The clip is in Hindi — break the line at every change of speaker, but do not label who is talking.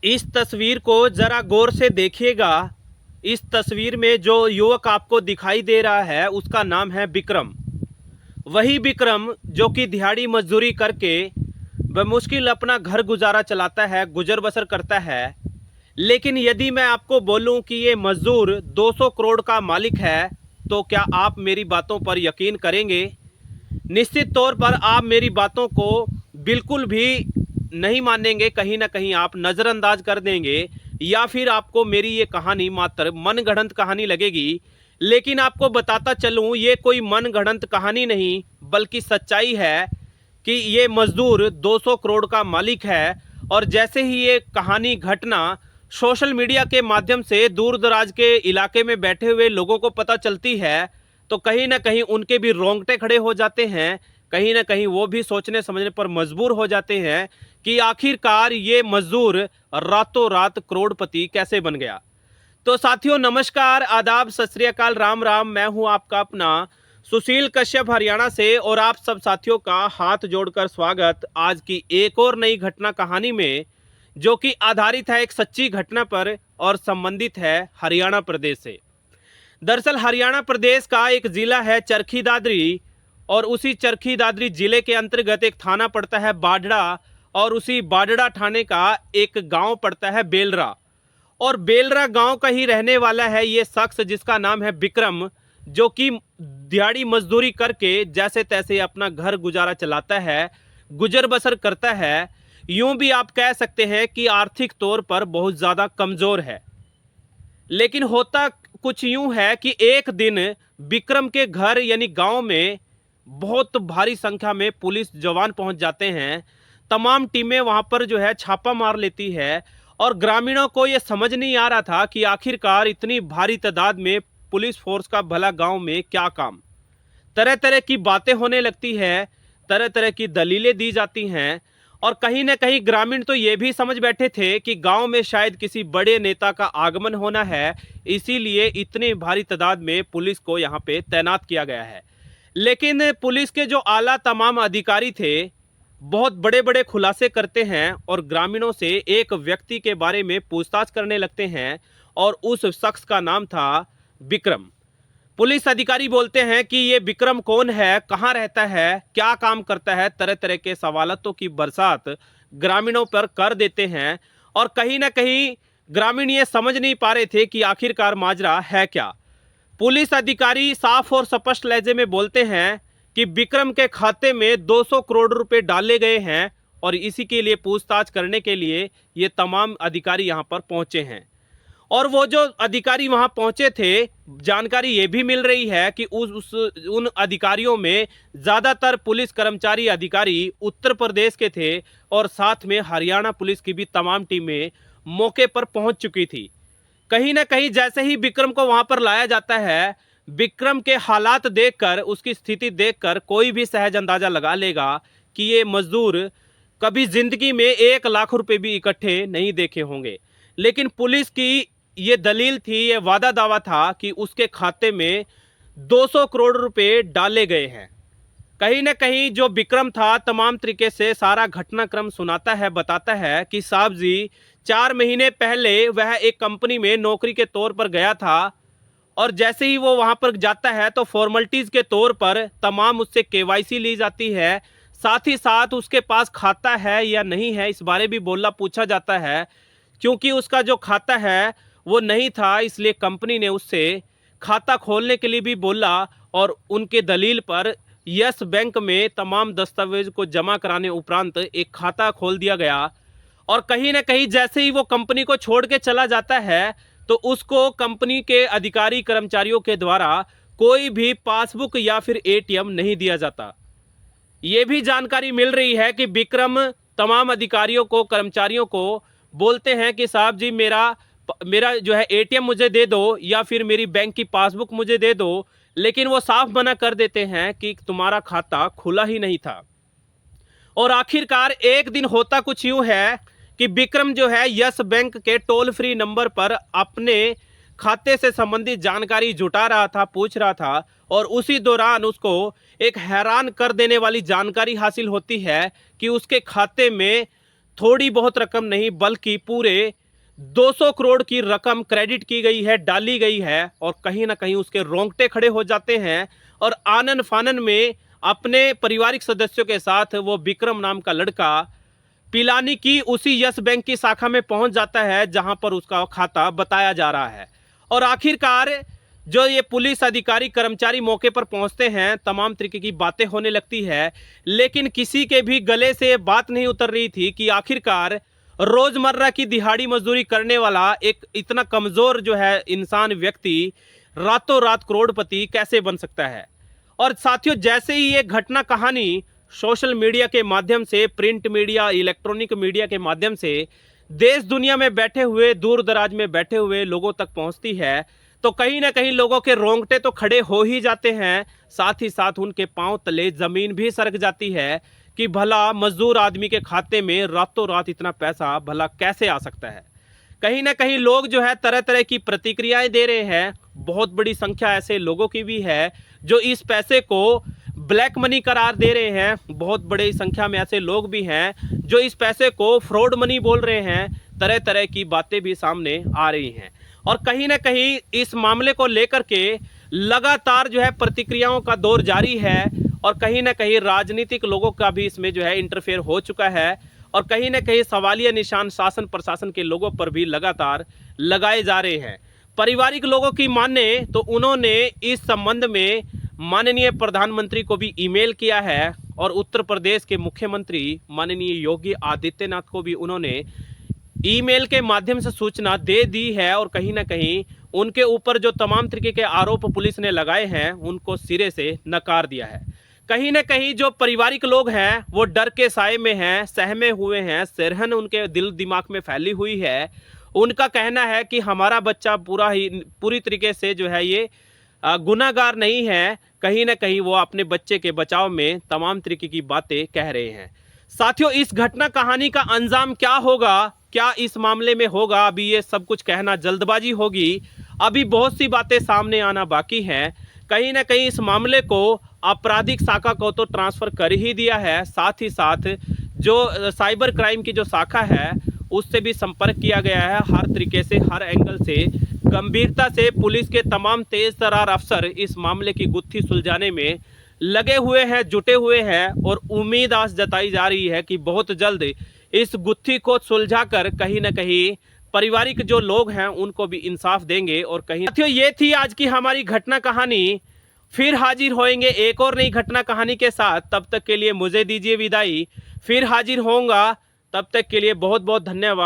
इस तस्वीर को जरा गौर से देखिएगा। इस तस्वीर में जो युवक आपको दिखाई दे रहा है उसका नाम है विक्रम। वही विक्रम जो कि दिहाड़ी मजदूरी करके बमुश्किल अपना घर गुजारा चलाता है, गुजर बसर करता है। लेकिन यदि मैं आपको बोलूं कि ये मजदूर 200 करोड़ का मालिक है तो क्या आप मेरी बातों पर यकीन करेंगे? निश्चित तौर पर आप मेरी बातों को बिल्कुल भी नहीं मानेंगे, कहीं ना कहीं आप नज़रअंदाज कर देंगे या फिर आपको मेरी ये कहानी मात्र मनगढ़ंत कहानी लगेगी। लेकिन आपको बताता चलूँ, ये कोई मनगढ़ंत कहानी नहीं बल्कि सच्चाई है कि ये मजदूर 200 करोड़ का मालिक है। और जैसे ही ये कहानी घटना सोशल मीडिया के माध्यम से दूर दराज के इलाके में बैठे हुए लोगों को पता चलती है तो कहीं ना कहीं उनके भी रोंगटे खड़े हो जाते हैं। कहीं ना कहीं वो भी सोचने समझने पर मजबूर हो जाते हैं कि आखिरकार ये मजदूर रातों रात करोड़पति कैसे बन गया। तो साथियों, नमस्कार, आदाब, सत श्री अकाल, राम राम। मैं हूं आपका अपना सुशील कश्यप हरियाणा से और आप सब साथियों का हाथ जोड़कर स्वागत आज की एक और नई घटना कहानी में, जो कि आधारित है एक सच्ची घटना पर और संबंधित है हरियाणा प्रदेश से। दरअसल हरियाणा प्रदेश का एक जिला है चरखी दादरी और उसी चरखी दादरी जिले के अंतर्गत एक थाना पड़ता है बाढ़ड़ा और उसी बाढ़ड़ा थाने का एक गांव पड़ता है बेलरा। और बेलरा गांव का ही रहने वाला है ये शख्स जिसका नाम है विक्रम, जो कि दिहाड़ी मजदूरी करके जैसे तैसे अपना घर गुजारा चलाता है, गुजर बसर करता है। यूं भी आप कह सकते हैं कि आर्थिक तौर पर बहुत ज़्यादा कमज़ोर है। लेकिन होता कुछ यूं है कि एक दिन विक्रम के घर यानी गांव में बहुत भारी संख्या में पुलिस जवान पहुंच जाते हैं। तमाम टीमें वहां पर जो है छापा मार लेती है और ग्रामीणों को यह समझ नहीं आ रहा था कि आखिरकार इतनी भारी तादाद में पुलिस फोर्स का भला गांव में क्या काम। तरह तरह की बातें होने लगती है, तरह तरह की दलीलें दी जाती हैं और कहीं ना कहीं ग्रामीण तो ये भी समझ बैठे थे कि गांव में शायद किसी बड़े नेता का आगमन होना है, इसीलिए इतने भारी तादाद में पुलिस को यहाँ पे तैनात किया गया है। लेकिन पुलिस के जो आला तमाम अधिकारी थे बहुत बड़े बड़े खुलासे करते हैं और ग्रामीणों से एक व्यक्ति के बारे में पूछताछ करने लगते हैं और उस शख्स का नाम था विक्रम। पुलिस अधिकारी बोलते हैं कि ये विक्रम कौन है, कहाँ रहता है, क्या काम करता है। तरह तरह के सवालों की बरसात ग्रामीणों पर कर देते हैं और कहीं ना कहीं ग्रामीण ये समझ नहीं पा रहे थे कि आखिरकार माजरा है क्या। पुलिस अधिकारी साफ और स्पष्ट लहजे में बोलते हैं कि विक्रम के खाते में 200 करोड़ रुपए डाले गए हैं और इसी के लिए पूछताछ करने के लिए ये तमाम अधिकारी यहाँ पर पहुंचे हैं। और वो जो अधिकारी वहां पहुंचे थे, जानकारी ये भी मिल रही है कि उन अधिकारियों में ज़्यादातर पुलिस कर्मचारी अधिकारी उत्तर प्रदेश के थे और साथ में हरियाणा पुलिस की भी तमाम टीमें मौके पर पहुंच चुकी थी। कहीं ना कहीं जैसे ही विक्रम को वहां पर लाया जाता है, विक्रम के हालात देखकर, उसकी स्थिति देखकर कोई भी सहज अंदाजा लगा लेगा कि ये मजदूर कभी जिंदगी में 1 लाख रुपए भी इकट्ठे नहीं देखे होंगे। लेकिन पुलिस की ये दलील थी, ये वादा दावा था कि उसके खाते में 200 करोड़ रुपए डाले गए हैं। कहीं ना कहीं जो विक्रम था तमाम तरीके से सारा घटनाक्रम सुनाता है, बताता है कि साहब जी 4 महीने पहले वह एक कंपनी में नौकरी के तौर पर गया था और जैसे ही वो वहां पर जाता है तो फॉर्मेलिटीज़ के तौर पर तमाम उससे केवाईसी ली जाती है। साथ ही साथ उसके पास खाता है या नहीं है इस बारे भी बोला पूछा जाता है। क्योंकि उसका जो खाता है वो नहीं था, इसलिए कंपनी ने उससे खाता खोलने के लिए भी बोला और उनके दलील पर यस बैंक में तमाम दस्तावेज को जमा कराने उपरांत एक खाता खोल दिया गया। और कहीं ना कहीं जैसे ही वो कंपनी को छोड़ के चला जाता है तो उसको कंपनी के अधिकारी कर्मचारियों के द्वारा कोई भी पासबुक या फिर एटीएम नहीं दिया जाता। ये भी जानकारी मिल रही है कि विक्रम तमाम अधिकारियों को, कर्मचारियों को बोलते हैं कि साहब जी मेरा जो है एटीएम मुझे दे दो या फिर मेरी बैंक की पासबुक मुझे दे दो। लेकिन वो साफ मना कर देते हैं कि तुम्हारा खाता खुला ही नहीं था। और आखिरकार एक दिन होता कुछ यूं है कि विक्रम जो है यस बैंक के टोल फ्री नंबर पर अपने खाते से संबंधित जानकारी जुटा रहा था, पूछ रहा था और उसी दौरान उसको एक हैरान कर देने वाली जानकारी हासिल होती है कि उसके खाते में थोड़ी बहुत रकम नहीं बल्कि पूरे 200 करोड़ की रकम क्रेडिट की गई है, डाली गई है। और कहीं ना कहीं उसके रोंगटे खड़े हो जाते हैं और आनन फानन में अपने पारिवारिक सदस्यों के साथ वो विक्रम नाम का लड़का पिलानी की उसी यस बैंक की शाखा में पहुंच जाता है जहां पर उसका खाता बताया जा रहा है। और आखिरकार जो ये पुलिस अधिकारी कर्मचारी मौके पर पहुंचते हैं, तमाम तरीके की बातें होने लगती है, लेकिन किसी के भी गले से बात नहीं उतर रही थी कि आखिरकार रोजमर्रा की दिहाड़ी मजदूरी करने वाला एक इतना कमजोर जो है इंसान व्यक्ति रातों रात करोड़पति कैसे बन सकता है। और साथियों, जैसे ही ये घटना कहानी सोशल मीडिया के माध्यम से, प्रिंट मीडिया, इलेक्ट्रॉनिक मीडिया के माध्यम से देश दुनिया में बैठे हुए, दूर दराज में बैठे हुए लोगों तक पहुंचती है, तो कहीं ना कहीं लोगों के रोंगटे तो खड़े हो ही जाते हैं, साथ ही साथ उनके पांव तले जमीन भी सरक जाती है कि भला मजदूर आदमी के खाते में रातों रात इतना पैसा भला कैसे आ सकता है। कहीं ना कहीं लोग जो है तरह तरह की प्रतिक्रियाएं दे रहे हैं। बहुत बड़ी संख्या ऐसे लोगों की भी है जो इस पैसे को ब्लैक मनी करार दे रहे हैं। बहुत बड़ी संख्या में ऐसे लोग भी हैं जो इस पैसे को फ्रॉड मनी बोल रहे हैं। तरह तरह की बातें भी सामने आ रही हैं और कहीं ना कहीं इस मामले को लेकर के लगातार जो है प्रतिक्रियाओं का दौर जारी है और कहीं ना कहीं राजनीतिक लोगों का भी इसमें जो है इंटरफेयर हो चुका है और कहीं ना कहीं सवालिया निशान शासन प्रशासन के लोगों पर भी लगातार लगाए जा रहे हैं। पारिवारिक लोगों की माने तो उन्होंने इस संबंध में माननीय प्रधानमंत्री को भी ईमेल किया है और उत्तर प्रदेश के मुख्यमंत्री माननीय योगी आदित्यनाथ को भी उन्होंने ईमेल के माध्यम से सूचना दे दी है और कहीं ना कहीं उनके ऊपर जो तमाम तरीके के आरोप पुलिस ने लगाए हैं उनको सिरे से नकार दिया है। कहीं ना कहीं जो पारिवारिक लोग हैं वो डर के साए में हैं, सहमे हुए हैं, सिरहन उनके दिल दिमाग में फैली हुई है। उनका कहना है कि हमारा बच्चा पूरी तरीके से जो है ये गुनाहगार नहीं है। कहीं ना कहीं वो अपने बच्चे के बचाव में तमाम तरीके की बातें कह रहे हैं। साथियों, इस घटना कहानी का अंजाम क्या होगा, क्या इस मामले में होगा, अभी ये सब कुछ कहना जल्दबाजी होगी। अभी बहुत सी बातें सामने आना बाकी हैं। कहीं ना कहीं इस मामले को आपराधिक शाखा को तो ट्रांसफ़र कर ही दिया है, साथ ही साथ जो साइबर क्राइम की जो शाखा है उससे भी संपर्क किया गया है। हर तरीके से, हर एंगल से गंभीरता से पुलिस के तमाम तेज तर्रार अफसर इस मामले की गुत्थी सुलझाने में लगे हुए हैं, जुटे हुए हैं और उम्मीद आस जताई जा रही है कि बहुत जल्द इस गुत्थी को सुलझाकर कहीं ना कहीं पारिवारिक जो लोग हैं उनको भी इंसाफ देंगे। और कहीं साथियों, ये थी आज की हमारी घटना कहानी। फिर हाजिर होएंगे एक और नई घटना कहानी के साथ। तब तक के लिए मुझे दीजिए विदाई, फिर हाजिर होऊंगा। तब तक के लिए बहुत बहुत धन्यवाद।